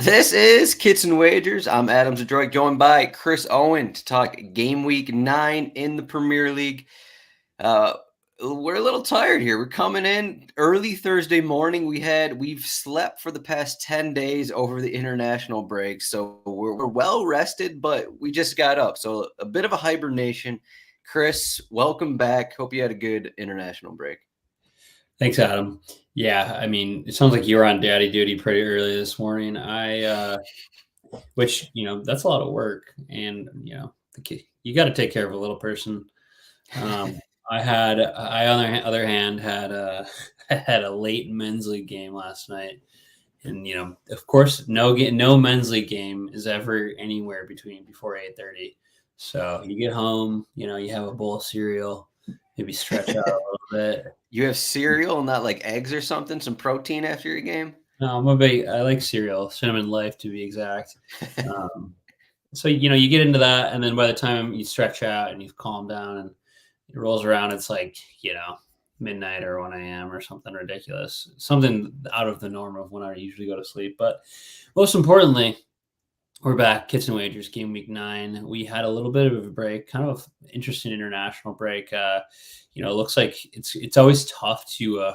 This is Kits and Wagers. I'm Adam Zdroik, joined by Chris Owen to talk Game Week 9 in the Premier League. We're a little tired here. We're coming in early Thursday morning. We've slept for the past 10 days over the international break, so we're well rested, but we just got up. So a bit of a hibernation. Chris, welcome back. Hope you had a good international break. Thanks, Adam. Yeah, I mean, it sounds like you were on daddy duty pretty early this morning. Which that's a lot of work, and you got to take care of a little person. I on the other hand had had a late men's league game last night, and of course, no men's league game is ever anywhere before 8:30. So you get home, you have a bowl of cereal, maybe stretch out a little bit. You have cereal, not like eggs or something, some protein after your game? No, I like cereal, Cinnamon Life to be exact. So you get into that, and then by the time you stretch out and you've calmed down and it rolls around, it's like midnight or 1 a.m. or something ridiculous, something out of the norm of when I usually go to sleep. But most importantly, we're back. Kits and Wagers, Game Week 9. We had a little bit of a break, kind of interesting international break. It looks like it's always tough to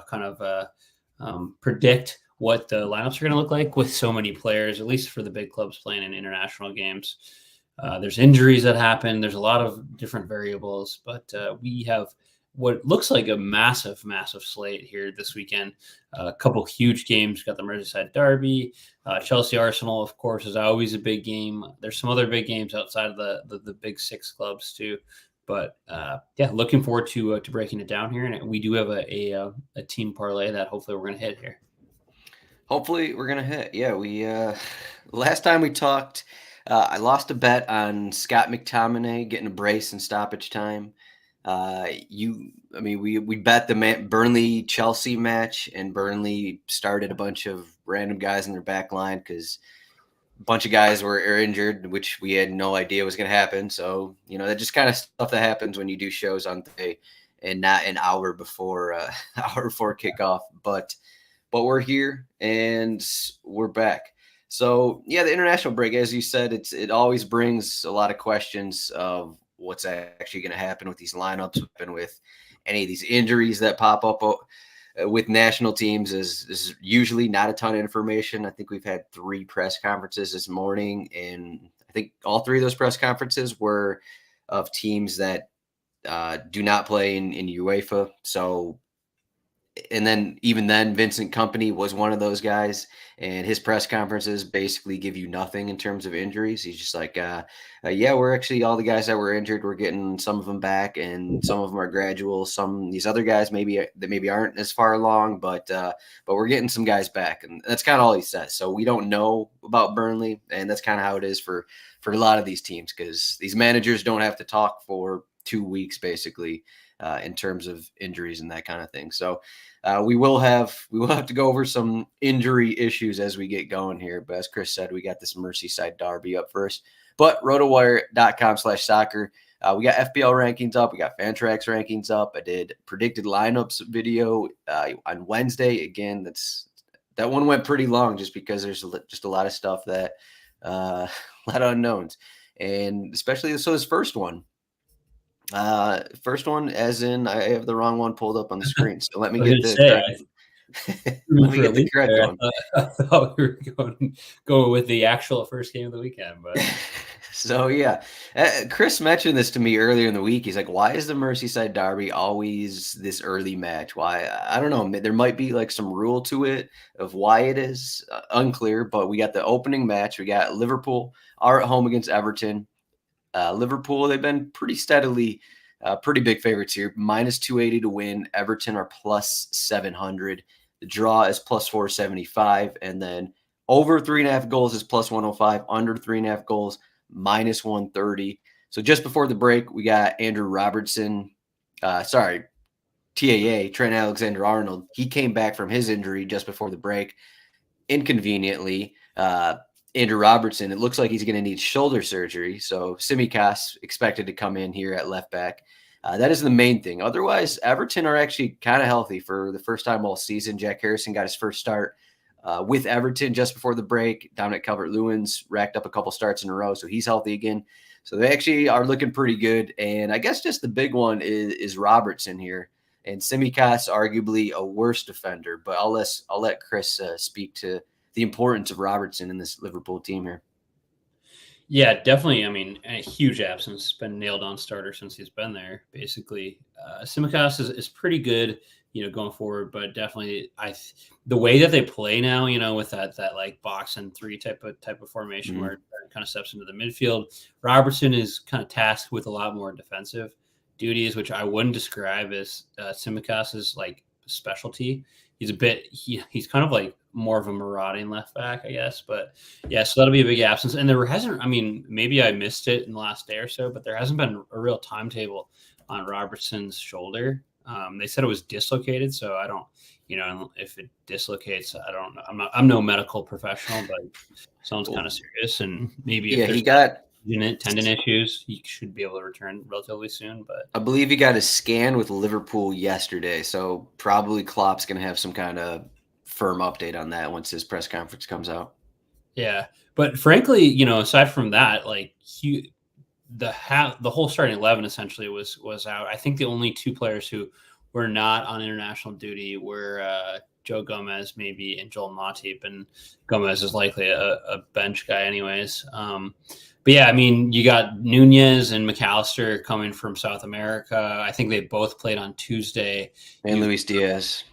predict what the lineups are going to look like with so many players, at least for the big clubs playing in international games. There's injuries that happen. There's a lot of different variables, but we have what looks like a massive slate here this weekend. A couple huge games. We've got the Merseyside derby. Chelsea Arsenal, of course, is always a big game. There's some other big games outside of the big six clubs too. But looking forward to breaking it down here. And we do have a team parlay that hopefully we're going to hit here. Hopefully we're going to hit. Yeah, we last time we talked, I lost a bet on Scott McTominay getting a brace in stoppage time. We bet the Burnley Chelsea match, and Burnley started a bunch of random guys in their back line because a bunch of guys were injured, which we had no idea was going to happen. So, that just kind of stuff that happens when you do shows on Thursday and not an hour before kickoff. But we're here and we're back. So, yeah, the international break, as you said, it always brings a lot of questions of what's actually going to happen with these lineups and with any of these injuries that pop up with national teams. Is usually not a ton of information. I think we've had 3 press conferences this morning, and I think all 3 of those press conferences were of teams that do not play in UEFA. So, and then even then, Vincent Kompany was one of those guys, and his press conferences basically give you nothing in terms of injuries. He's just like, we're actually all the guys that were injured, we're getting some of them back, and some of them are gradual. These other guys maybe aren't as far along, but we're getting some guys back, and that's kind of all he says. So we don't know about Burnley, and that's kind of how it is for a lot of these teams, because these managers don't have to talk for 2 weeks basically. In terms of injuries and that kind of thing. So we will have to go over some injury issues as we get going here. But as Chris said, we got this Merseyside derby up first. But RotoWire.com/soccer. We got FPL rankings up. We got Fantrax rankings up. I did predicted lineups video on Wednesday. Again, that one went pretty long just because there's just a lot of stuff that a lot of unknowns. And especially this first one. First one, as in I have the wrong one pulled up on the screen. So let me get the correct one. I thought we were going with the actual first game of the weekend, but so yeah, Chris mentioned this to me earlier in the week. He's like, "Why is the Merseyside derby always this early match? Why? I don't know. There might be like some rule to it of why it is unclear." But we got the opening match. We got Liverpool are at home against Everton. Liverpool, they've been pretty steadily pretty big favorites here. -280 to win. Everton are +700. The draw is +475. And then over 3.5 goals is +105. Under 3.5 goals, -130. So just before the break, we got Andrew Robertson. TAA, Trent Alexander-Arnold. He came back from his injury just before the break. Inconveniently, Andrew Robertson, it looks like he's going to need shoulder surgery. So Tsimikas expected to come in here at left back. That is the main thing. Otherwise, Everton are actually kind of healthy for the first time all season. Jack Harrison got his first start with Everton just before the break. Dominic Calvert-Lewin's racked up a couple starts in a row, so he's healthy again. So they actually are looking pretty good. And I guess just the big one is Robertson here. And Tsimikas, arguably a worse defender, but I'll let Chris speak to the importance of Robertson in this Liverpool team here. Yeah, definitely. I mean, a huge absence. Been nailed on starter since he's been there. Basically, Tsimikas is pretty good, going forward. But definitely, the way that they play now, with that like box and three type of formation where it kind of steps into the midfield. Robertson is kind of tasked with a lot more defensive duties, which I wouldn't describe as Tsimikas' like specialty. He's he's kind of like more of a marauding left back, I guess. But yeah, so that'll be a big absence. And there hasn't, I mean, maybe I missed it in the last day or so, but there hasn't been a real timetable on Robertson's shoulder. They said it was dislocated, so I don't, if it dislocates, I don't know. I'm no medical professional, but it sounds kind of serious. And maybe if he got tendon issues, he should be able to return relatively soon. But I believe he got a scan with Liverpool yesterday, so probably Klopp's going to have some kind of firm update on that once his press conference comes out. Yeah, but frankly, aside from that, like the whole starting 11 essentially was out. I think the only two players who were not on international duty were Joe Gomez maybe and Joel Matip, and Gomez is likely a bench guy anyways. But yeah, I mean, you got Nunez and McAllister coming from South America. I think they both played on Tuesday. And Luis Diaz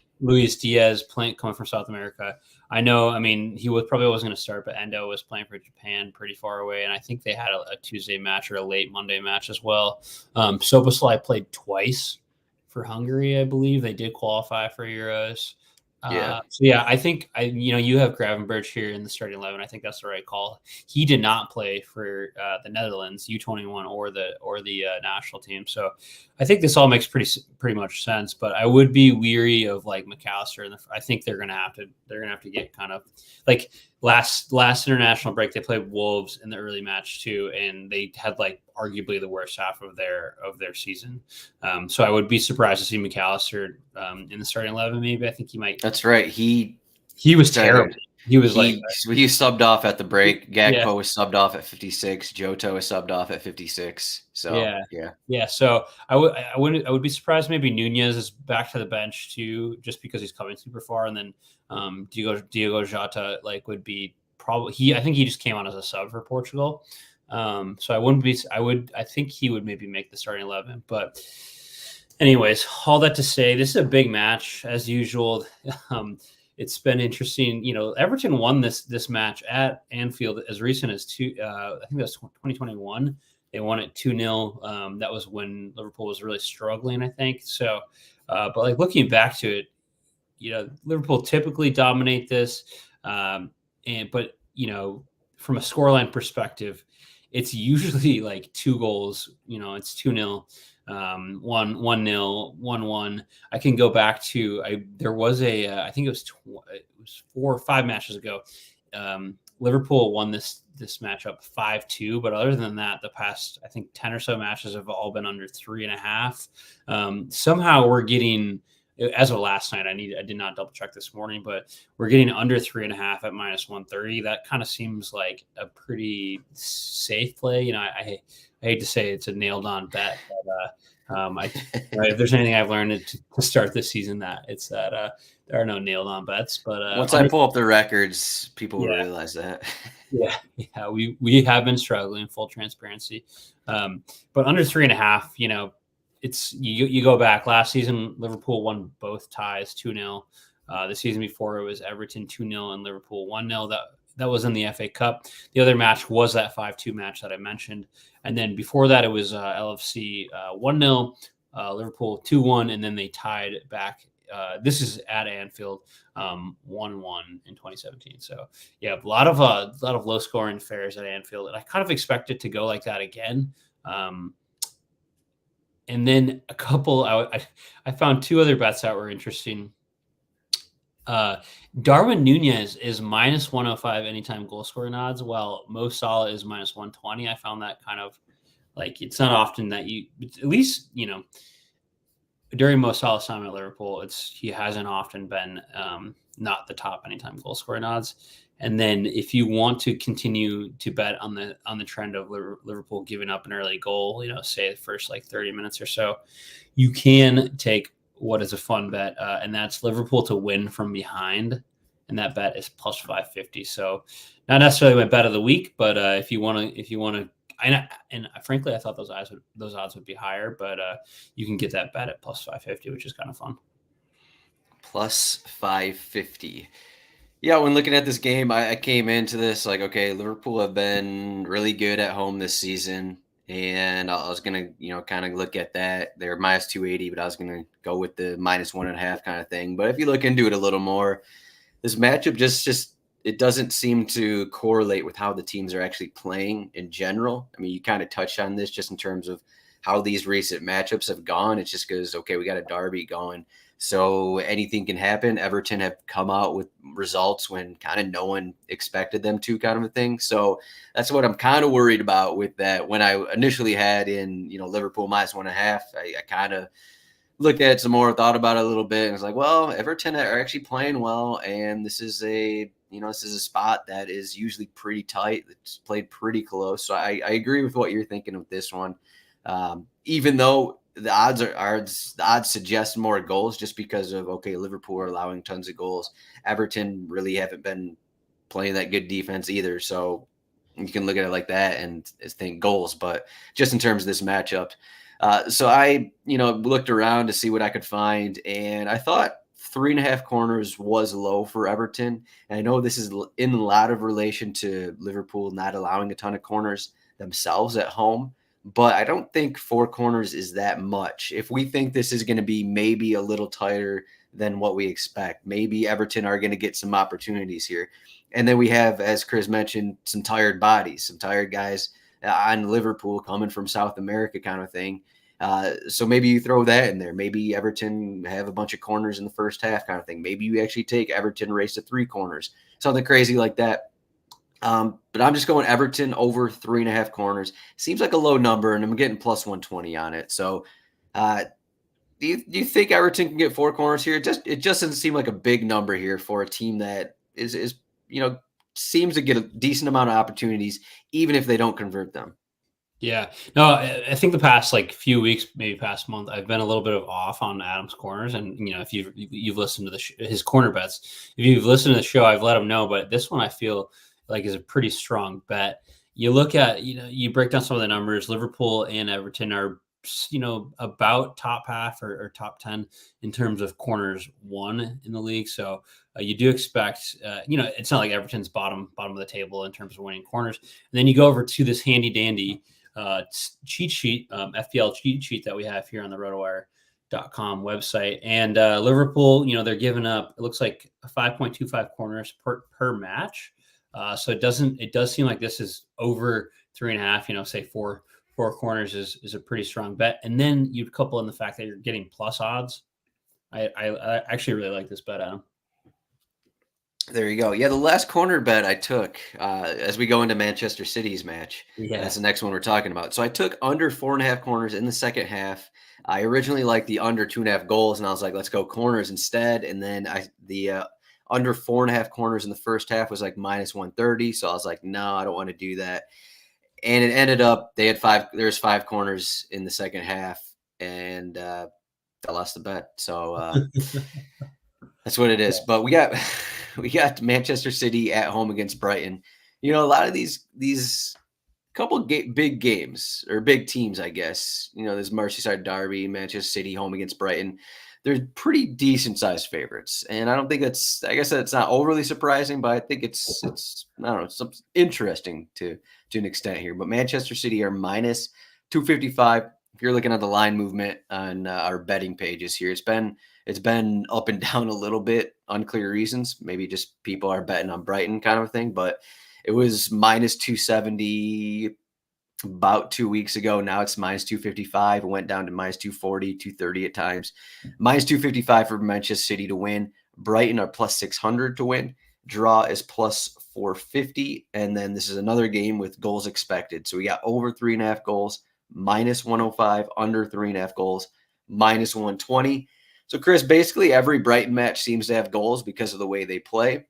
coming from South America. I know, I mean, he probably wasn't going to start, but Endo was playing for Japan pretty far away. And I think they had a Tuesday match or a late Monday match as well. Soboslai played twice for Hungary, I believe. They did qualify for Euros. So yeah, I think you have Gravenberch here in the starting 11. I think that's the right call. He did not play for the Netherlands U21 or the national team, so I think this all makes pretty much sense. But I would be weary of like McAllister, and I think they're gonna have to get kind of like last international break. They played Wolves in the early match too, and they had like arguably the worst half of their season. So I would be surprised to see McAllister in the starting 11. Maybe I think he might. That's right. He was terrible. He was he subbed off at the break. Gakpo was subbed off at 56. Jota was subbed off at 56. So yeah. So I would be surprised. Maybe Nunez is back to the bench too, just because he's coming super far. And then Diogo Jota would be probably I think he just came on as a sub for Portugal. So I think he would maybe make the starting 11. But anyways, all that to say, this is a big match as usual. It's been interesting. Everton won this match at Anfield as recent as I think that was 2021. They won it 2-0. That was when Liverpool was really struggling, I think. So, but looking back to it, Liverpool typically dominate this. But from a scoreline perspective, it's usually like 2 goals. It's 2-0. 1-0, 1-1. I can go back to there was I think it was 4 or 5 matches ago. Liverpool won this matchup 5-2, but other than that, the past I think 10 or so matches have all been under 3.5. Somehow we're getting, as of last night, I did not double check this morning, but we're getting under 3.5 at -130. That kind of seems like a pretty safe play. I hate to say it's a nailed on bet, but if there's anything I've learned to start this season, that it's that there are no nailed on bets. But once I pull up the records, people will realize that. Yeah, we have been struggling, full transparency. But under 3.5, it's you go back last season, Liverpool won both ties 2-0. The season before it was Everton 2-0 and Liverpool 1-0. That was in the FA Cup. The other match was that 5-2 match that I mentioned. And then before that, it was LFC 1-0, Liverpool 2-1, and then they tied back. This is at Anfield, 1-1 in 2017. So yeah, a lot of low scoring affairs at Anfield, and I kind of expect it to go like that again. And then a couple, I found 2 other bets that were interesting. Darwin Nunez is -105 anytime goal scoring odds, while Mo Salah is -120. I found that kind of it's not often that at least during Mo Salah's time at Liverpool, he hasn't often been not the top anytime goal scoring odds. And then if you want to continue to bet on the trend of Liverpool giving up an early goal, say the first like 30 minutes or so, you can take what is a fun bet, and that's Liverpool to win from behind. And that bet is plus 550. So not necessarily my bet of the week, but if you want to, and frankly, I thought those odds would be higher, but you can get that bet at plus 550, which is kind of fun. Plus 550. Yeah, when looking at this game, I came into this like, okay, Liverpool have been really good at home this season. And I was going to, kind of look at that. They're minus 280, but I was going to go with the minus 1.5 kind of thing. But if you look into it a little more, this matchup just it doesn't seem to correlate with how the teams are actually playing in general. I mean, you kind of touched on this just in terms of how these recent matchups have gone. It's just because, okay, we got a derby going, so anything can happen. Everton have come out with results when kind of no one expected them to, kind of a thing. So that's what I'm kind of worried about with that. When I initially had in, Liverpool minus 1.5, I kind of looked at it some more, thought about it a little bit, and was like, well, Everton are actually playing well, and this is a spot that is usually pretty tight. It's played pretty close. So I agree with what you're thinking of this one. Even though the odds suggest more goals just because of, okay, Liverpool are allowing tons of goals. Everton really haven't been playing that good defense either. So you can look at it like that and think goals, but just in terms of this matchup. So I, looked around to see what I could find, and I thought 3.5 corners was low for Everton. And I know this is in a lot of relation to Liverpool not allowing a ton of corners themselves at home, but I don't think 4 corners is that much. If we think this is going to be maybe a little tighter than what we expect, maybe Everton are going to get some opportunities here. And then we have, as Chris mentioned, some tired bodies, some tired guys on Liverpool coming from South America kind of thing. So maybe you throw that in there. Maybe Everton have a bunch of corners in the first half kind of thing. Maybe you actually take Everton race to 3 corners, something crazy like that. But I'm just going Everton over 3.5 corners. Seems like a low number, and I'm getting plus 120 on it. So do you think Everton can get 4 corners here? It just doesn't seem like a big number here for a team that is seems to get a decent amount of opportunities, even if they don't convert them. Yeah, no, I think the past few weeks, maybe past month, I've been a little bit off on Adam's corners, and if you've listened to his corner bets, if you've listened to the show, I've let him know. But this one I feel like is a pretty strong bet. You look at you break down some of the numbers. Liverpool and Everton are about top half or top 10 in terms of corners won in the league. So you do expect, it's not like Everton's bottom of the table in terms of winning corners. And then you go over to this handy dandy cheat sheet, FPL cheat sheet that we have here on the RotoWire.com website. And Liverpool, they're giving up, it looks like 5.25 corners per match. So it does seem like this is over 3.5, say 4 corners is a pretty strong bet. And then you couple in the fact that you're getting plus odds. I actually really like this bet, Adam. There you go. Yeah, the last corner bet I took as we go into Manchester City's match. Yeah. That's the next one we're talking about. So I took under 4.5 corners in the second half. I originally liked the under 2.5 goals, and I was like, let's go corners instead. And then the under 4.5 corners in the first half was like minus 130. So I was like, no, I don't want to do that. And it ended up there's 5 corners in the second half, and I lost the bet. So that's what it is. But we got Manchester City at home against Brighton. A lot of these couple big games or big teams, I guess. This Merseyside derby, Manchester City home against Brighton. They're pretty decent sized favorites, and I guess that's not overly surprising, but I think it's I don't know, something interesting to an extent here. But Manchester City are minus 255. If you're looking at the line movement on our betting pages here, it's been up and down a little bit, unclear reasons. Maybe just people are betting on Brighton kind of thing, but it was minus 270 about 2 weeks ago. Now it's minus 255. It went down to minus 240, 230 at times. Minus 255 for Manchester City to win. Brighton are plus 600 to win. Draw is plus 450. And then this is another game with goals expected. So we got over 3.5 goals, minus 105, under 3.5 goals, minus 120. So, Chris, basically every Brighton match seems to have goals because of the way they play.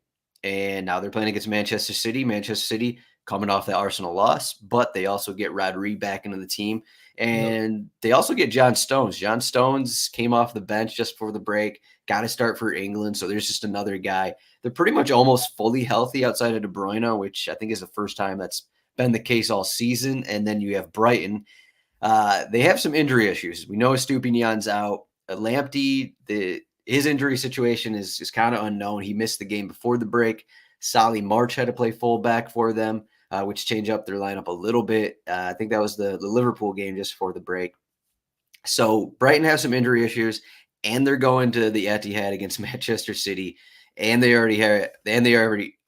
And now they're playing against Manchester City. Manchester City coming off that Arsenal loss, but they also get Rodri back into the team. And they also get John Stones. John Stones came off the bench just before the break, got to start for England. So there's just another guy. They're pretty much almost fully healthy outside of De Bruyne, which I think is the first time that's been the case all season. And then you have Brighton. They have some injury issues. We know Stupinjan's out. Lamptey, his injury situation is kind of unknown. He missed the game before the break. Solly March had to play fullback for them, which changed up their lineup a little bit. I think that was the Liverpool game just before the break. So Brighton has some injury issues, and they're going to the Etihad against Manchester City, and they already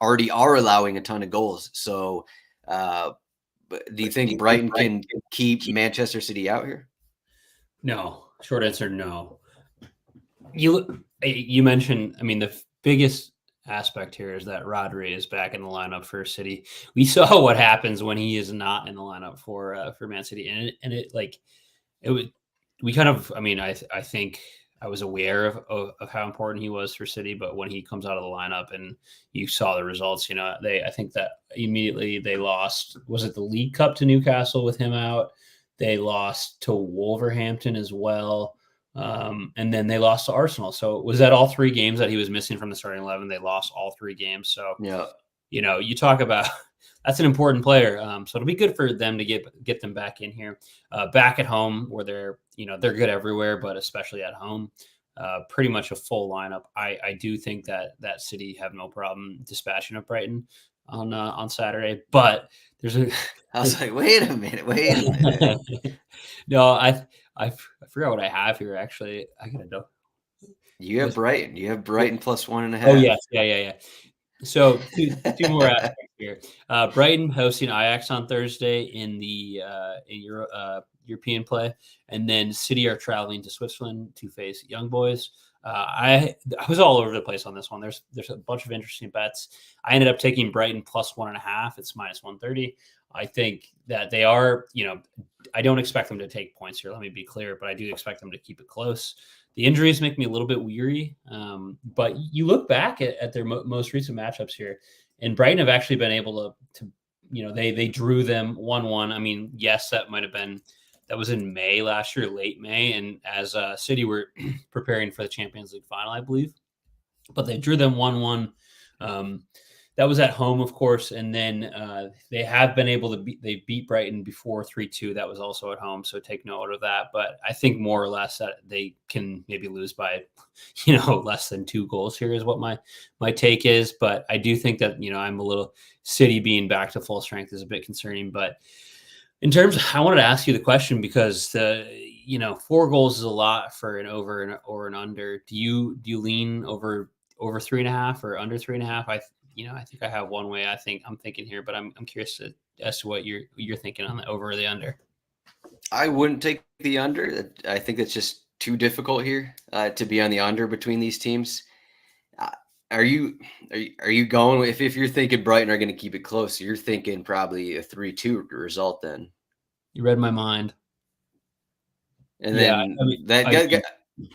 are allowing a ton of goals. So, do you think Brighton can keep Manchester City out here? No. Short answer, no. You mentioned, I mean, the biggest aspect here is that Rodri is back in the lineup for City. We saw what happens when he is not in the lineup for Man City, and we kind of, I mean, I think I was aware of how important he was for City, but when he comes out of the lineup and you saw the results, I think that immediately they lost. Was it the League Cup to Newcastle with him out? They lost to Wolverhampton as well. And then they lost to Arsenal. So was that all 3 games that he was missing from the starting 11? They lost all 3 games. So, yeah, you talk about that's an important player. So it'll be good for them to get them back in here, back at home where they're good everywhere, but especially at home. Pretty much a full lineup. I do think that City have no problem dispatching of Brighton on Saturday, but I was like, wait a minute. No, I forgot what I have here. Actually, I gotta know. You have Brighton. You have Brighton plus 1.5. Oh yes, yeah. So two more aspects here. Brighton hosting Ajax on Thursday in the European play, and then City are traveling to Switzerland to face Young Boys. I was all over the place on this one. There's a bunch of interesting bets. I ended up taking Brighton plus 1.5. It's minus 130. I think that they are, I don't expect them to take points here. Let me be clear, but I do expect them to keep it close. The injuries make me a little bit weary, but you look back at their most recent matchups here, and Brighton have actually been able to they drew them 1-1. I mean, yes, that was in May last year, late May, and as City were preparing for the Champions League final, I believe, but they drew them 1-1. That was at home, of course, and then they have been able to they beat Brighton before 3-2. That was also at home, so take note of that. But I think more or less that they can maybe lose by, less than 2 goals here is what my take is. But I do think that, I'm a little City being back to full strength is a bit concerning. But in terms of, I wanted to ask you the question because 4 goals is a lot for an over or an under. Do you lean over 3.5 or under 3.5? I think I have one way I'm thinking here, but I'm curious as to what you're thinking on the over or the under. I wouldn't take the under. I think it's just too difficult here to be on the under between these teams. Are you going if you're thinking Brighton are going to keep it close? You're thinking probably a 3-2 result then. You read my mind. And then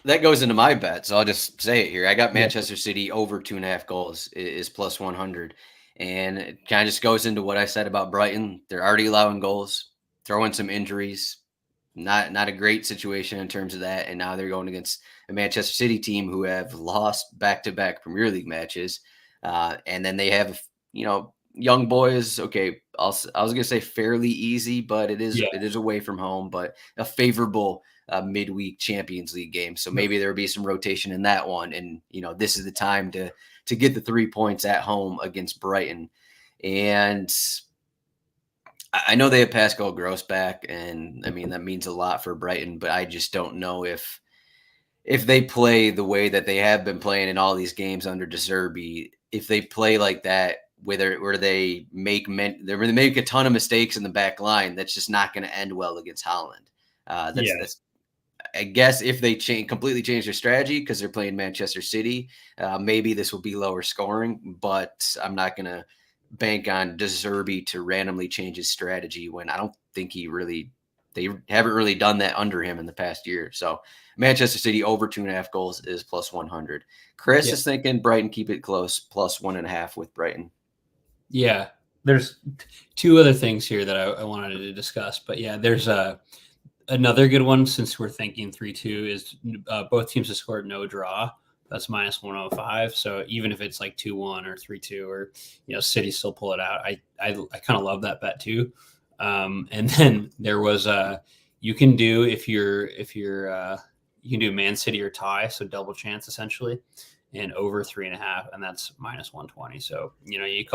that goes into my bet, so I'll just say it here. I got Manchester City over 2.5 goals is plus 100, and it kind of just goes into what I said about Brighton. They're already allowing goals, throwing some injuries, not a great situation in terms of that, and now they're going against a Manchester City team who have lost back-to-back Premier League matches, and then they have Young Boys. Okay, I was going to say fairly easy, but it is away from home, but a favorable midweek Champions League game. So maybe there will be some rotation in that one. And, this is the time to get the 3 points at home against Brighton. And I know they have Pascal Gross back, and I mean, that means a lot for Brighton, but I just don't know if they play the way that they have been playing in all these games under De Zerbi, if they play like that, where they make a ton of mistakes in the back line, that's just not going to end well against Holland. That's I guess if they completely change their strategy because they're playing Manchester City, maybe this will be lower scoring, but I'm not going to bank on De Zerbi to randomly change his strategy when I don't think he really they haven't really done that under him in the past year. So Manchester City over 2.5 goals is plus 100. Chris is thinking Brighton keep it close, plus 1.5 with Brighton. Yeah, there's two other things here that I wanted to discuss, but yeah, there's another good one since we're thinking 3-2 is both teams have scored no draw. That's minus 105. So even if it's like 2-1 or 3-2 or City still pull it out, I kind of love that bet too. And then there was you can do if you're you can do Man City or tie, so double chance essentially, and over 3.5, and that's minus 120. So you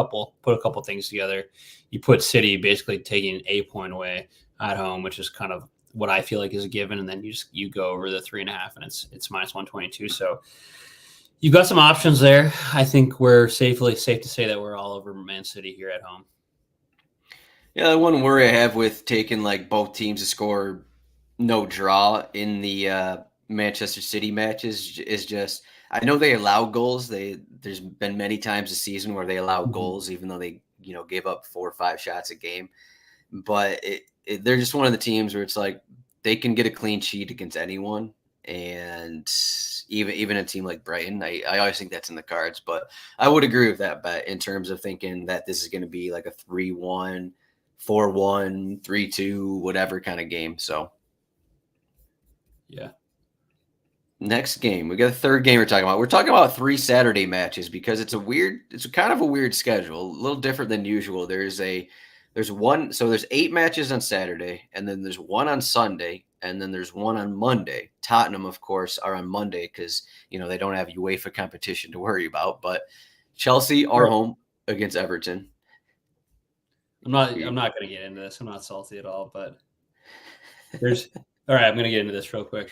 put a couple things together. You put City basically taking a point away at home, which is kind of what I feel like is a given, and then you go over the 3.5, and it's minus 122. So you've got some options there. I think we're safe to say that we're all over Man City here at home. Yeah, the one worry I have with taking like both teams to score no draw in the Manchester City matches is just I know they allow goals. There's been many times this season where they allow goals, even though they gave up 4 or 5 shots a game. But they're just one of the teams where it's like they can get a clean sheet against anyone, and even a team like Brighton, I always think that's in the cards. But I would agree with that bet in terms of thinking that this is going to be like a 3-1, 4-1, 3-2, whatever kind of game. So, yeah. Next game, we got a third game we're talking about. We're talking about 3 Saturday matches because it's kind of a weird schedule, a little different than usual. There's 8 matches on Saturday, and then there's 1 on Sunday, and then there's 1 on Monday. Tottenham, of course, are on Monday because they don't have UEFA competition to worry about. But Chelsea are home against Everton. I'm not going to get into this. I'm not salty at all, but all right. I'm going to get into this real quick.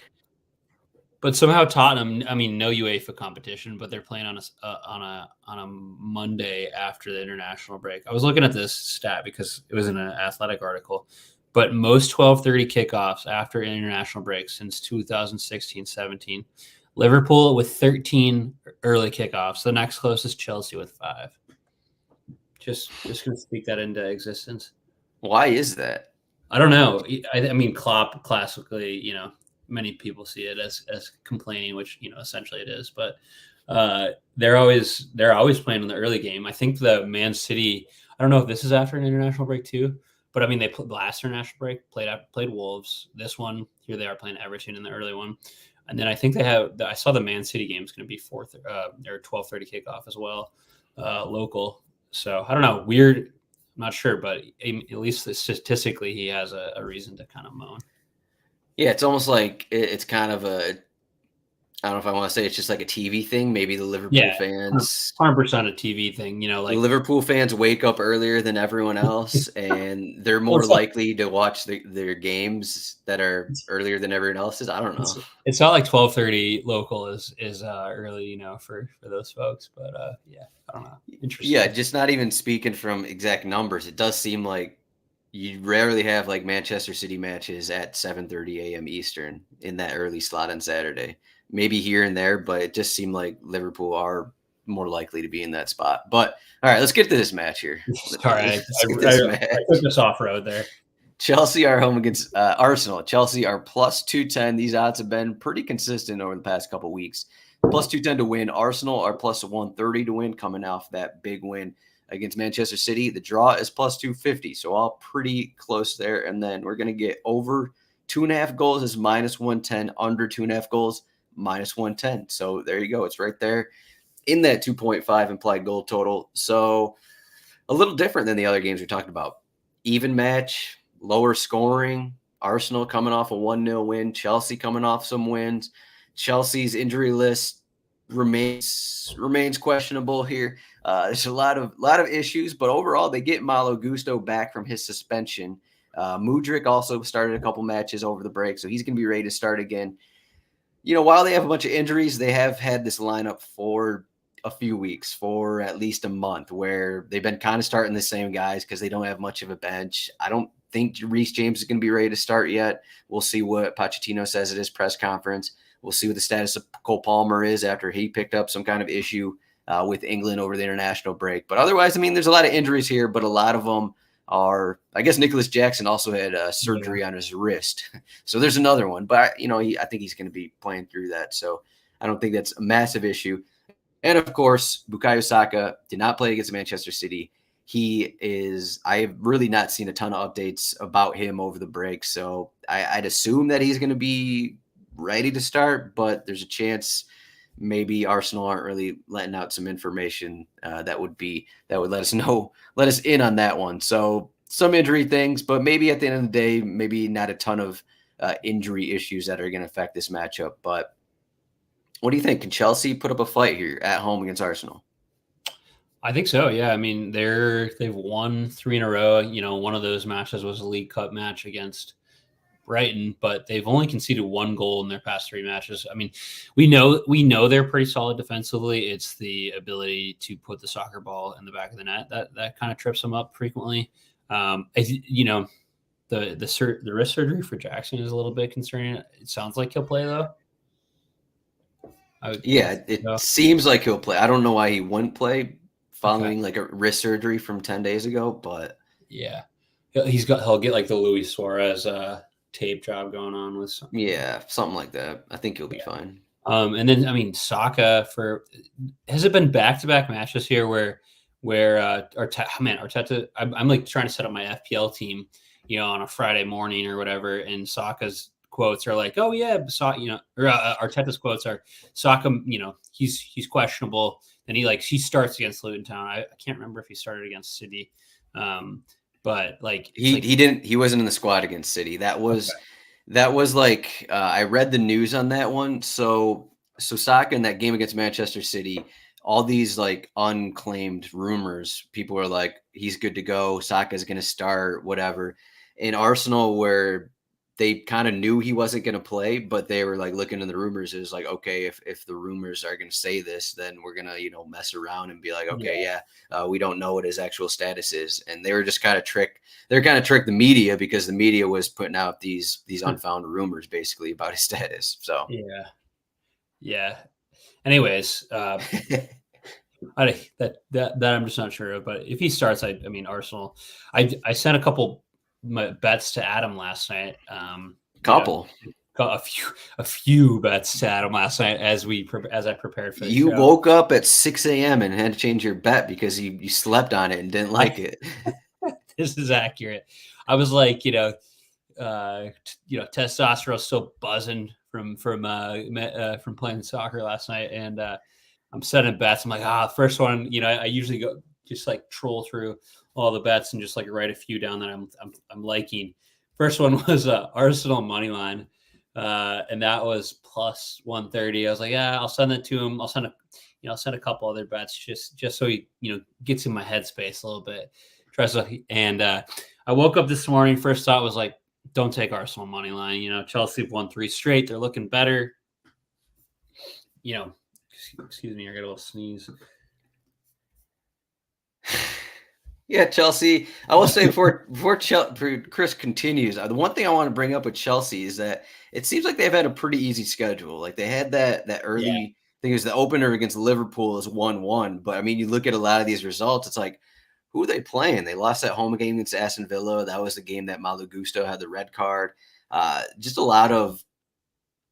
But somehow Tottenham, no UEFA competition, but they're playing on a Monday after the international break. I was looking at this stat because it was in an Athletic article, but most 12:30 kickoffs after international break since 2016-17. Liverpool with 13 early kickoffs. The next closest Chelsea with 5. Just going to speak that into existence. Why is that? I don't know. I mean, Klopp classically, many people see it as complaining, which essentially it is. But they're always playing in the early game. I think the Man City. I don't know if this is after an international break too, but they played last international break, played Wolves. This one here they are playing Everton in the early one, and then I think they have. I saw the Man City game is going to be 4th or 12:30 kickoff as well, local. So I don't know. Weird. I'm not sure, but at least statistically, he has a reason to kind of moan. Yeah, it's almost like it's kind of I don't know if I want to say it's just like a TV thing. Maybe the Liverpool fans, 100% a TV thing. Like Liverpool fans wake up earlier than everyone else, and they're more likely to watch their games that are earlier than everyone else's. I don't know. It's not like 12:30 local is early, for those folks. But yeah, I don't know. Interesting. Yeah, just not even speaking from exact numbers. It does seem like you rarely have like Manchester City matches at 7:30 a.m. Eastern in that early slot on Saturday. Maybe here and there, but it just seemed like Liverpool are more likely to be in that spot. But all right, let's get to this match here. Sorry, I took this off road there. Chelsea are home against Arsenal. Chelsea are plus 210. These odds have been pretty consistent over the past couple of weeks. Plus 210 to win. Arsenal are plus 130 to win, coming off that big win against Manchester City. The draw is plus 250, so all pretty close there. And then we're going to get over 2.5 goals is minus 110, under 2.5 goals, minus 110. So there you go. It's right there in that 2.5 implied goal total. So a little different than the other games we talked about. Even match, lower scoring. Arsenal coming off a 1-0 win. Chelsea coming off some wins. Chelsea's injury list remains questionable here. There's a lot of issues, but overall they get Malo Gusto back from his suspension. Mudryk also started a couple matches over the break, so he's going to be ready to start again. While they have a bunch of injuries, they have had this lineup for a few weeks, for at least a month, where they've been kind of starting the same guys because they don't have much of a bench. I don't think Reece James is going to be ready to start yet. We'll see what Pochettino says at his press conference. We'll see what the status of Cole Palmer is after he picked up some kind of issue with England over the international break. But otherwise, there's a lot of injuries here, but a lot of them are, I guess Nicholas Jackson also had surgery on his wrist. So there's another one. But, I think he's going to be playing through that. So I don't think that's a massive issue. And, of course, Bukayo Saka did not play against Manchester City. I have really not seen a ton of updates about him over the break. So I'd assume that he's going to be ready to start, but there's a chance maybe Arsenal aren't really letting out some information that would let us in on that one. So some injury things, but maybe at the end of the day, maybe not a ton of injury issues that are going to affect this matchup. But what do you think? Can Chelsea put up a fight here at home against Arsenal? I think so. Yeah. I mean, they've won 3 in a row. One of those matches was a League Cup match against Brighton, but they've only conceded 1 goal in their past 3 matches. I mean, we know they're pretty solid defensively. It's the ability to put the soccer ball in the back of the net that kind of trips them up frequently. The wrist surgery for Jackson is a little bit concerning. It sounds like he'll play though. It seems like he'll play. I don't know why he wouldn't play following like a wrist surgery from 10 days ago, but yeah, he'll get like the Luis Suarez tape job going on with something. Yeah, something like that. I think he'll be fine. And then, I mean, Saka has it been back-to-back matches here where Arteta, I'm like trying to set up my FPL team, on a Friday morning or whatever. And Saka's quotes are like, oh yeah, Arteta's quotes are Saka, he's questionable. And he starts against Luton Town. I can't remember if he started against City. But he wasn't in the squad against City. That was I read the news on that one. So Saka in that game against Manchester City, all these like unclaimed rumors, people are like, he's good to go. Saka's going to start, whatever. In Arsenal, where they kind of knew he wasn't going to play, but they were like looking in the rumors. It was like, okay, if the rumors are going to say this, then we're going to, mess around and be like, okay, we don't know what his actual status is. And they were just kind of tricked the media because the media was putting out these unfound rumors basically about his status. So, yeah. Anyways, that I'm just not sure of, but if he starts, I mean, Arsenal, I sent a couple my bets to Adam last night. A few bets to Adam last night as I prepared for the show. You woke up at 6 a.m. and had to change your bet because you slept on it and didn't like it. This is accurate. I was like, testosterone still buzzing from playing soccer last night, and I'm setting bets. I'm like, first one, I usually go just like troll through all the bets and just like write a few down that I'm liking. First one was Arsenal money line, and that was plus 130. I was like, I'll send it to him. I'll send a couple other bets just so he gets in my headspace a little bit. And I woke up this morning. First thought was like, don't take Arsenal money line. Chelsea have won 3 straight. They're looking better. Excuse me, I got a little sneeze. Yeah, Chelsea. I will say before Chris continues, the one thing I want to bring up with Chelsea is that it seems like they've had a pretty easy schedule. Like they had that early, I think it was the opener against Liverpool is 1-1. But I mean, you look at a lot of these results, it's like, who are they playing? They lost that home game against Aston Villa. That was the game that Malo Gusto had the red card. Just a lot of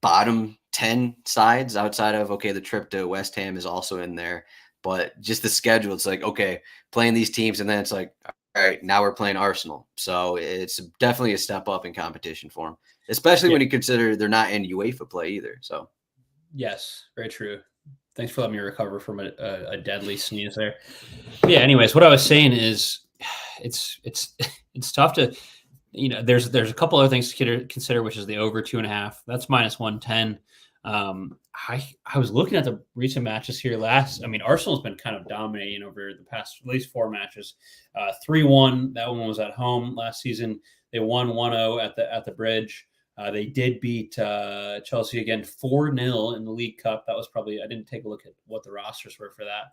bottom 10 sides outside of, the trip to West Ham is also in there. But just the schedule, it's like, okay, playing these teams, and then it's like, all right, now we're playing Arsenal. So it's definitely a step up in competition for them, especially when you consider they're not in UEFA play either. So, yes, very true. Thanks for letting me recover from a deadly sneeze there. But yeah. Anyways, what I was saying is, it's tough to, there's a couple other things to consider, which is the over 2.5. That's minus 110. I was looking at the recent matches here Arsenal's been kind of dominating over the past at least 4 matches. 3-1, that one was at home last season. They won 1-0 at the Bridge. They did beat Chelsea again 4-0 in the League Cup. That was probably, I didn't take a look at what the rosters were for that.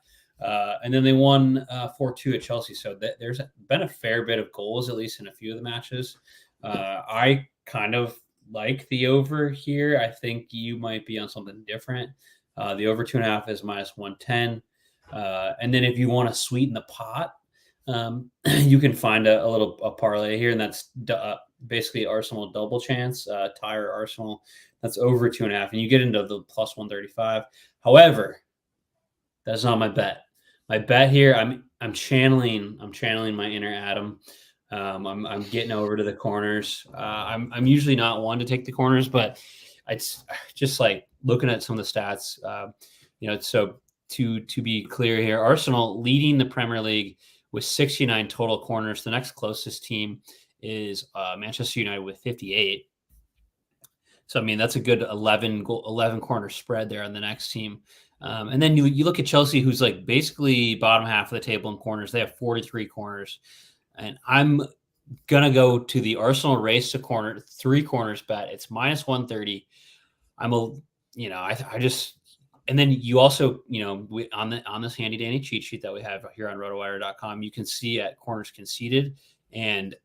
And then they won 4-2 at Chelsea. So there's been a fair bit of goals, at least in a few of the matches. I kind of like the over here. I think you might be on something different. The over 2.5 is minus 110. And then if you want to sweeten the pot, You can find a parlay here, and that's basically Arsenal double chance, Tire Arsenal. That's over 2.5, and you get into the plus 135. However, that's not my bet. My bet here, I'm channeling my inner Adam. I'm getting over to the corners. I'm usually not one to take the corners, but it's just like looking at some of the stats. So to be clear here, Arsenal leading the Premier League with 69 total corners. The next closest team is Manchester United with 58. So, I mean, that's a good 11 corner spread there on the next team. And then you look at Chelsea, who's like basically bottom half of the table in corners. They have 43 corners. And I'm going to go to the Arsenal race to corner, 3 corners bet. It's minus 130. And then you also, on this handy dandy cheat sheet that we have here on RotoWire.com, you can see at corners conceded, and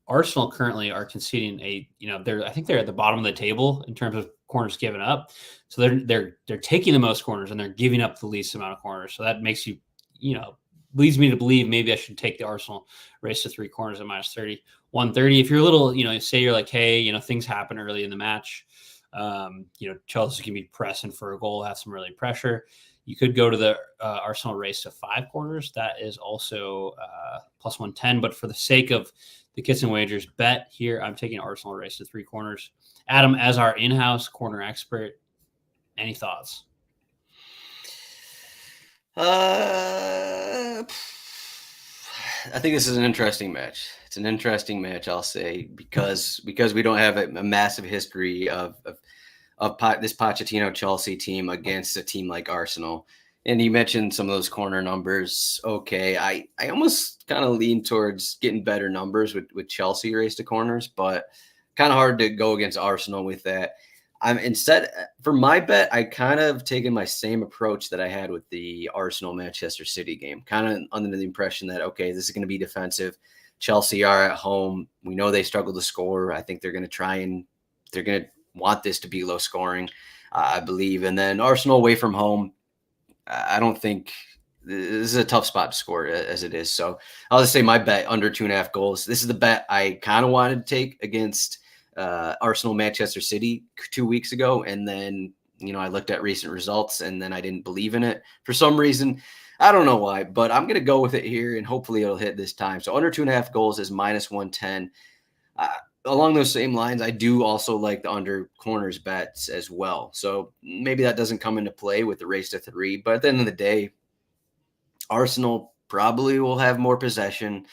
Arsenal currently are conceding I think they're at the bottom of the table in terms of corners given up. So they're taking the most corners and they're giving up the least amount of corners. So that makes leads me to believe maybe I should take the Arsenal race to 3 corners at minus 30, 130. If you're a little, say you're like, hey, things happen early in the match. Chelsea can be pressing for a goal, have some early pressure. You could go to the Arsenal race to 5 corners. That is also plus 110. But for the sake of the Kits and Wagers bet here, I'm taking Arsenal race to 3 corners. Adam, as our in-house corner expert, any thoughts? I think this is an interesting match. It's an interesting match, I'll say, because we don't have a massive history of this Pochettino Chelsea team against a team like Arsenal. And you mentioned some of those corner numbers. Okay, I almost kind of lean towards getting better numbers with Chelsea race to corners, but kind of hard to go against Arsenal with that. Instead, for my bet, I kind of taken my same approach that I had with the Arsenal Manchester City game, kind of under the impression that, okay, this is going to be defensive. Chelsea are at home. We know they struggle to score. I think they're going to want this to be low scoring, I believe. And then Arsenal away from home, I don't think this is a tough spot to score as it is. So I'll just say my bet under 2.5 goals. This is the bet I kind of wanted to take against Arsenal Manchester City 2 weeks ago. And then, I looked at recent results and then I didn't believe in it for some reason. I don't know why, but I'm going to go with it here and hopefully it'll hit this time. So under 2.5 goals is minus 110. Along those same lines, I do also like the under corners bets as well. So maybe that doesn't come into play with the race to 3, but at the end of the day, Arsenal probably will have more possession.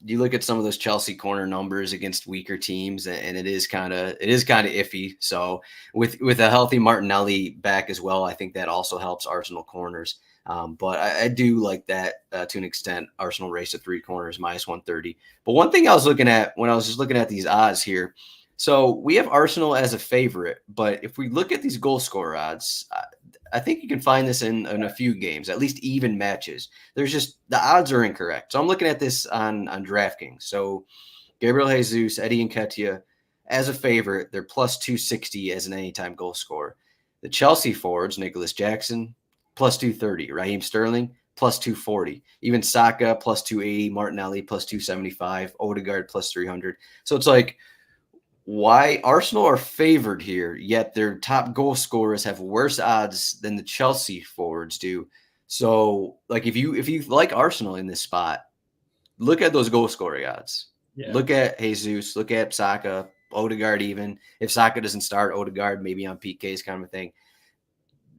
You look at some of those Chelsea corner numbers against weaker teams, and it is kind of iffy. So with a healthy Martinelli back as well, I think that also helps Arsenal corners. But I do like that to an extent. Arsenal race to 3 corners minus 130. But one thing I was looking at when I was just looking at these odds here, so we have Arsenal as a favorite, but if we look at these goal scorer odds, I think you can find this in a few games, at least even matches. There's just the odds are incorrect. So I'm looking at this on DraftKings. So Gabriel Jesus, Eddie Nketiah, as a favorite, they're plus 260 as an anytime goal scorer. The Chelsea forwards, Nicholas Jackson, plus 230. Raheem Sterling, plus 240. Even Saka, plus 280. Martinelli, plus 275. Odegaard, plus 300. So it's like, why Arsenal are favored here, yet their top goal scorers have worse odds than the Chelsea forwards do. So, like, if you like Arsenal in this spot, look at those goal scoring odds. Yeah. Look at Jesus, look at Saka, Odegaard even. If Saka doesn't start, Odegaard maybe on PKs kind of a thing.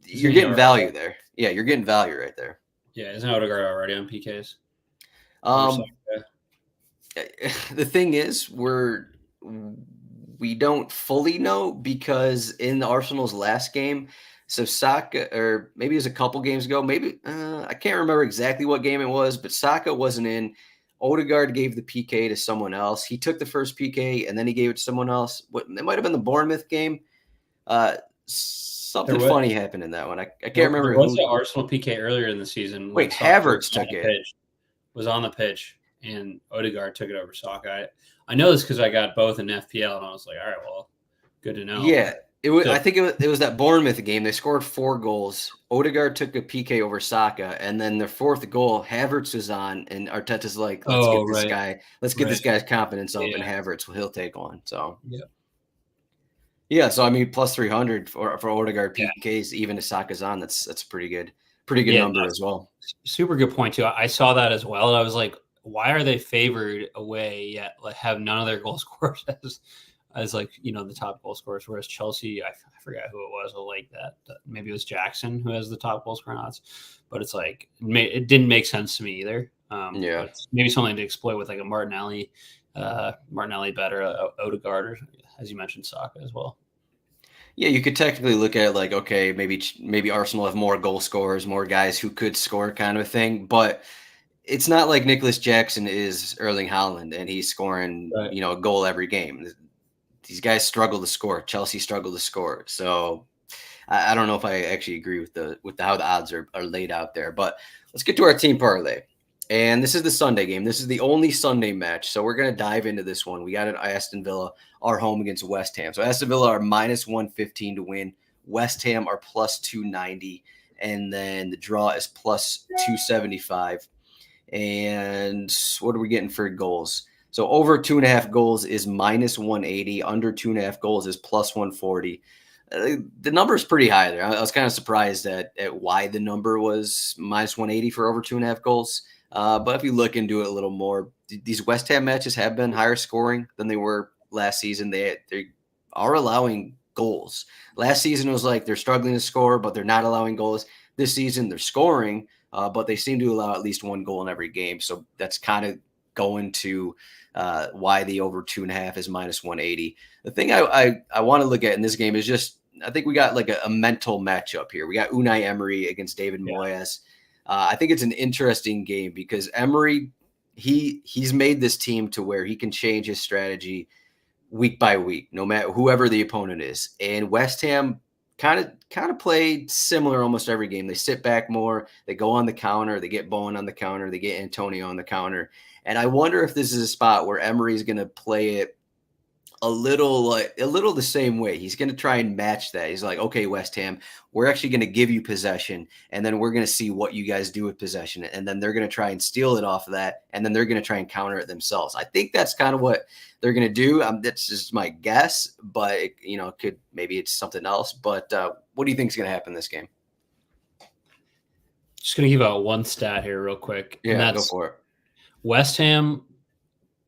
You're getting value there. Yeah, you're getting value right there. Yeah, isn't Odegaard already on PKs? The thing is, we don't fully know because in Arsenal's last game, so Saka, or maybe it was a couple games ago, maybe I can't remember exactly what game it was, but Saka wasn't in. Odegaard gave the PK to someone else. He took the first PK and then he gave it to someone else. It might have been the Bournemouth game. Something funny happened in that one. I can't remember. There was an Arsenal PK earlier in the season. Wait, Havertz took it. Was on the pitch, and Odegaard took it over Saka. I know this because I got both in FPL, and I was like, all right, well, good to know. Yeah, It was, So, I think it was that Bournemouth game. They scored 4 goals. Odegaard took a PK over Saka, and then their 4th goal, Havertz was on, and Arteta's like, let's oh, get this right, guy, let's get right, this guy's confidence up, and yeah, Havertz, he'll take one. So yeah, yeah, so I mean, plus 300 for Odegaard yeah, PKs, even if Saka's on, that's pretty good yeah. number as well. Super good point too. I saw that as well, and I was like, why are they favored away yet? Like, have none of their goal scorers as like the top goal scorers, whereas Chelsea, I forgot who it was. I like that. Maybe it was Jackson who has the top goal scorer odds, but it's like it didn't make sense to me either. Yeah. But it's maybe something to exploit with like a Martinelli better, Odegaard, or as you mentioned, Saka as well. Yeah, you could technically look at it like, okay, maybe Arsenal have more goal scorers, more guys who could score kind of a thing, but it's not like Nicholas Jackson is Erling Haaland and he's scoring, Right. a goal every game. These guys struggle to score. Chelsea struggle to score. So I don't know if I actually agree with how the odds are laid out there. But let's get to our team parlay. And this is the Sunday game. This is the only Sunday match. So we're going to dive into this one. We got an Aston Villa, our home against West Ham. So Aston Villa are minus 115 to win. West Ham are plus 290. And then the draw is plus 275. And what are we getting for goals? So over 2.5 goals is minus 180. Under 2.5 goals is plus 140. The number is pretty high there. I was kind of surprised at why the number was minus 180 for over 2.5 goals. But if you look into it a little more, these West Ham matches have been higher scoring than they were last season. They are allowing goals. Last season it was like they're struggling to score, but they're not allowing goals. This season they're scoring, but they seem to allow at least 1 goal in every game. So that's kind of going to why the over 2.5 is minus 180. The thing I want to look at in this game is just, I think we got like a mental matchup here. We got Unai Emery against David Moyes. I think it's an interesting game because Emery, he's made this team to where he can change his strategy week by week, no matter whoever the opponent is. And West Ham kind of play similar almost every game. They sit back more, they go on the counter, they get Bowen on the counter, they get Antonio on the counter. And I wonder if this is a spot where Emery's going to play it a little the same way. He's going to try and match that. He's like, okay, West Ham, we're actually going to give you possession, and then we're going to see what you guys do with possession, and then they're going to try and steal it off of that, and then they're going to try and counter it themselves. I think that's kind of what they're going to do. That's just my guess, but maybe it's something else. But what do you think is going to happen in this game? Just going to give out one stat here real quick. Yeah, and that's go for it. West Ham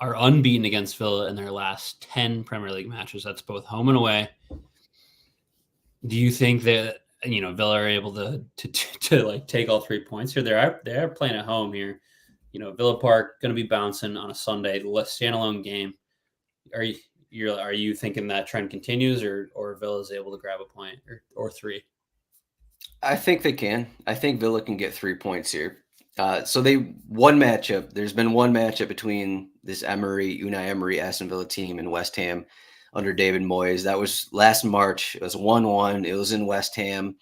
are unbeaten against Villa in their last 10 Premier League matches. That's both home and away. Do you think that Villa are able to like take all 3 points here? They are playing at home here. Villa Park going to be bouncing on a Sunday, standalone game. Are you thinking that trend continues, or Villa's able to grab a point or 3? I think they can. I think Villa can get 3 points here. So there's been one matchup between this Unai Emery Aston Villa team and West Ham under David Moyes. That was last March. It was 1-1. It was in West Ham.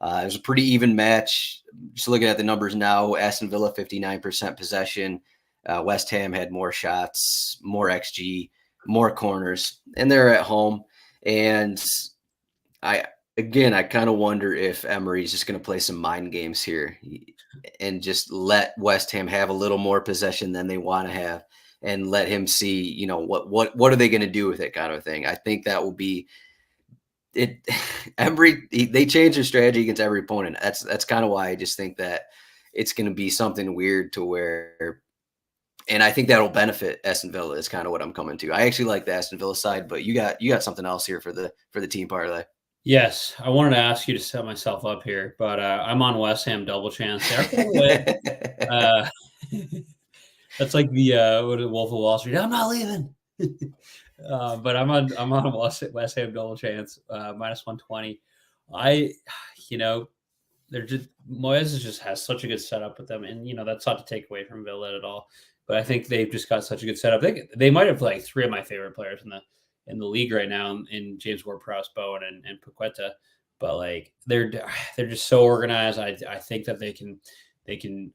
It was a pretty even match. Just looking at the numbers now, Aston Villa 59% possession. West Ham had more shots, more XG, more corners, and they're at home. And I kind of wonder if Emery's just going to play some mind games here and just let West Ham have a little more possession than they want to have, and let him see, what are they going to do with it, kind of a thing. I think that will be it. Emery, they change their strategy against every opponent. That's kind of why I just think that it's going to be something weird to where, and I think that'll benefit Aston Villa is kind of what I'm coming to. I actually like the Aston Villa side, but you got something else here for the team parlay. Yes, I wanted to ask you to set myself up here, but I'm on West Ham double chance. That's like the Wolf of Wall Street. I'm not leaving, but I'm on West Ham double chance minus 120. They're just Moyes just has such a good setup with them, and that's not to take away from Villa at all. But I think they've just got such a good setup. They might have like 3 of my favorite players in the league right now in James Ward-Prowse, Bowen, and Paqueta, but like they're just so organized. I think that they can.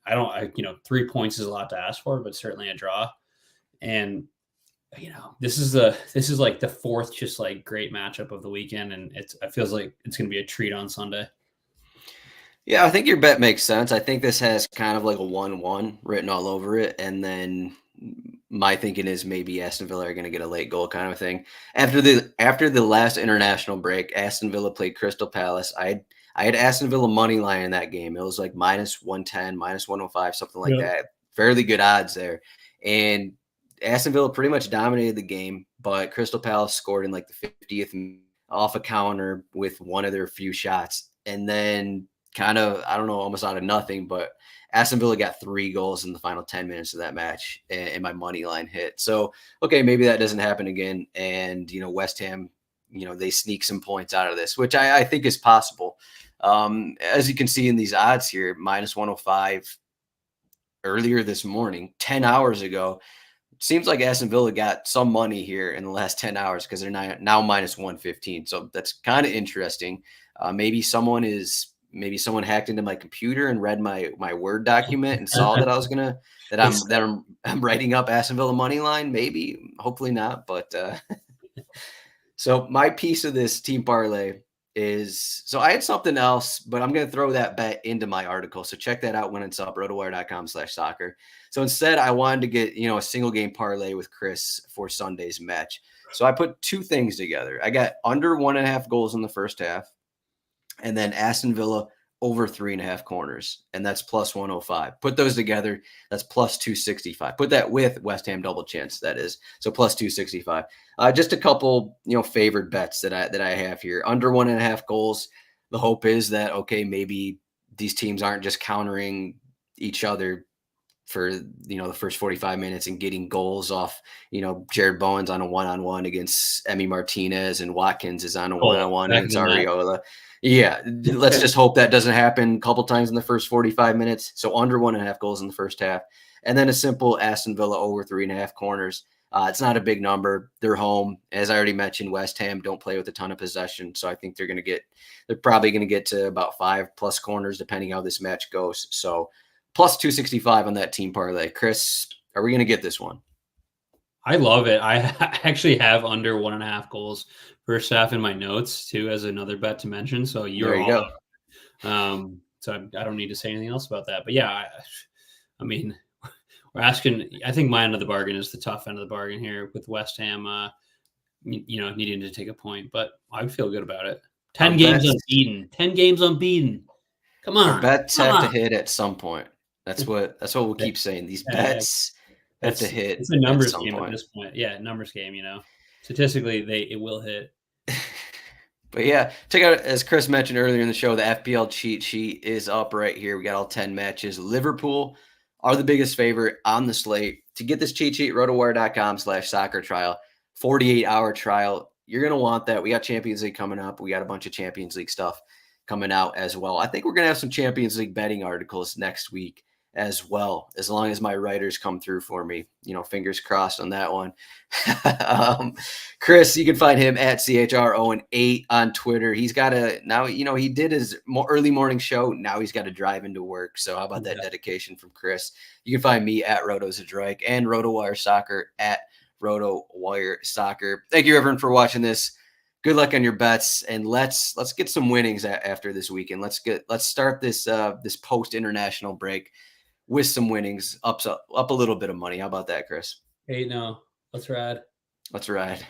I don't 3 points is a lot to ask for, but certainly a draw. And This is like the fourth just like great matchup of the weekend, and it feels like it's going to be a treat on Sunday. Yeah, I think your bet makes sense. I think this has kind of like a 1-1 written all over it. And then my thinking is maybe Aston Villa are going to get a late goal kind of thing. After the last international break, Aston Villa played Crystal Palace. I had Aston Villa money line in that game. It was like -110, -105, something like that. Fairly good odds there. And Aston Villa pretty much dominated the game, but Crystal Palace scored in like the 50th off a counter with one of their few shots. And then kind of, I don't know, almost out of nothing, but Aston Villa got 3 goals in the final 10 minutes of that match, and my money line hit. So, okay, maybe that doesn't happen again. And, West Ham, they sneak some points out of this, which I think is possible. As you can see in these odds here, -105 earlier this morning, 10 hours ago. Seems like Aston Villa got some money here in the last 10 hours because they're now -115. So that's kind of interesting. Maybe someone hacked into my computer and read my Word document and saw that I'm writing up Aston Villa money line. Maybe, hopefully not. But so my piece of this team parlay is, so I had something else, but I'm going to throw that bet into my article. So check that out when it's up, rotowire.com/soccer. So instead, I wanted to get, a single game parlay with Chris for Sunday's match. So I put 2 things together. I got under 1.5 goals in the first half, and then Aston Villa over 3.5 corners, and that's +105. Put those together, that's +265. Put that with West Ham double chance, that is, so +265. Just a couple, favored bets that I have here. Under 1.5 goals. The hope is that, okay, maybe these teams aren't just countering each other for the first 45 minutes and getting goals off. Jared Bowen's on a 1-on-1 against Emi Martinez, and Watkins is on a 1-on-1 against Areola. Yeah, let's just hope that doesn't happen a couple times in the first 45 minutes. So under 1.5 goals in the first half, and then a simple Aston Villa over 3.5 corners. It's not a big number. They're home, as I already mentioned. West Ham don't play with a ton of possession, so I think they're probably going to get to about 5+ corners depending how this match goes. So +265 on that team parlay. Chris, are we going to get this one? I love it. I actually have under 1.5 goals first half in my notes too, as another bet to mention. So there you go. So I don't need to say anything else about that. But yeah, I mean, we're asking. I think my end of the bargain is the tough end of the bargain here with West Ham. Needing to take a point, but I feel good about it. 10 games unbeaten. 10 games unbeaten. Come on. Our bets have to hit at some point. That's what we'll keep saying. These bets have to hit. It's a numbers game at this point. Yeah, numbers game. Statistically, it will hit. But yeah, check out, as Chris mentioned earlier in the show, the FPL cheat sheet is up right here. We got all 10 matches. Liverpool are the biggest favorite on the slate. To get this cheat sheet, rotowire.com/soccer trial, 48-hour trial. You're going to want that. We got Champions League coming up. We got a bunch of Champions League stuff coming out as well. I think we're going to have some Champions League betting articles next week as well, as long as my writers come through for me. Fingers crossed on that one. Chris, you can find him at CHROwen8 on Twitter. He's got he did his early morning show. Now he's got to drive into work. So how about that dedication from Chris? You can find me at RotoZdroik and RotoWire Soccer at RotoWire Soccer. Thank you, everyone, for watching this. Good luck on your bets, and let's get some winnings after this weekend. Let's start this post international break with some winnings, up a little bit of money. How about that, Chris? Hey, no, let's ride. Let's ride.